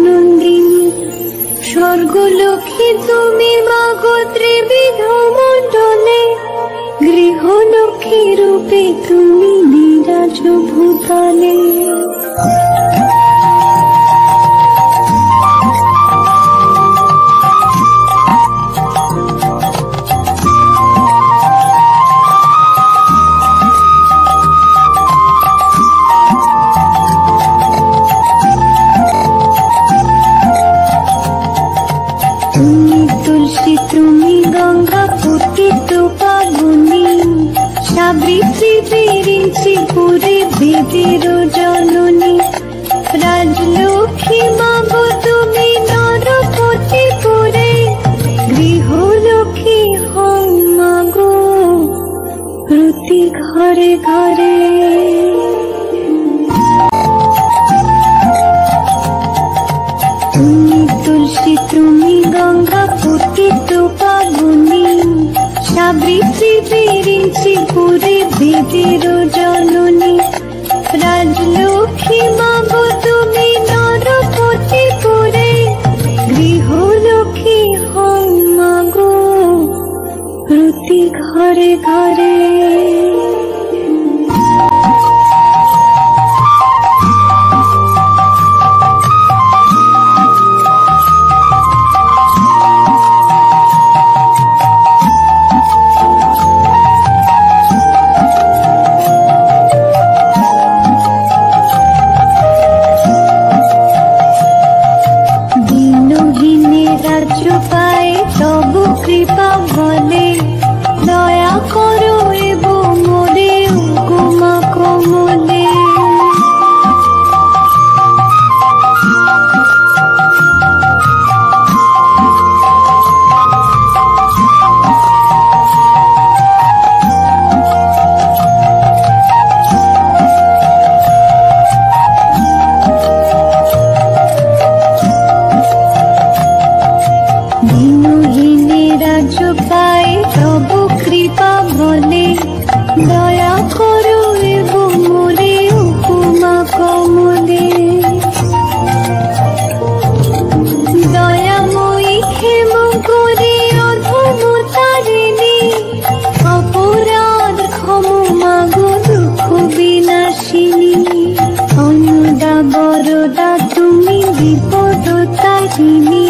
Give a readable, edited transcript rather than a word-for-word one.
নন্দিনী স্বর্গলক্ষ্মী তুমি মাগো ত্রিবিধ মণ্ডলে, গৃহলক্ষ্মী রূপে তুমি বিরাজ ভূতলে। তুমি তুলসী তুমি গঙ্গা পতিত পাবনী, সাবিত্রী বিরিঞ্চি পুরে বেদের জননী। রাজলক্ষ্মী মাগো তুমি নরপতি পুরে, গৃহলক্ষ্মী হও মাগো প্রতি ঘরে ঘরে। তুমি তুলসী তুমি গঙ্গা পতিত পাবনী, সাবিত্রী বিরিঞ্চি পুরে বেদের জননী। রাজলক্ষ্মী মাগো তুমি নরপতি পুরে, গৃহলক্ষ্মী হও মাগো প্রতি ঘরে ঘরে। রাজ্য পায় তবু কৃপা বলে, দয়া করো এবং মোরে উকুমা কমলে। রাজ্য পায় তবু কৃপা বলে, দয়া করো এবং মোরে উকুমা কমলে। দয়াময়ী ক্ষেম করে অধমতারিণী, অপরাধ ক্ষম মাগো দুঃখ বিনাশিনী। অনুদা বরদা তুমি বিপদ তারিণী,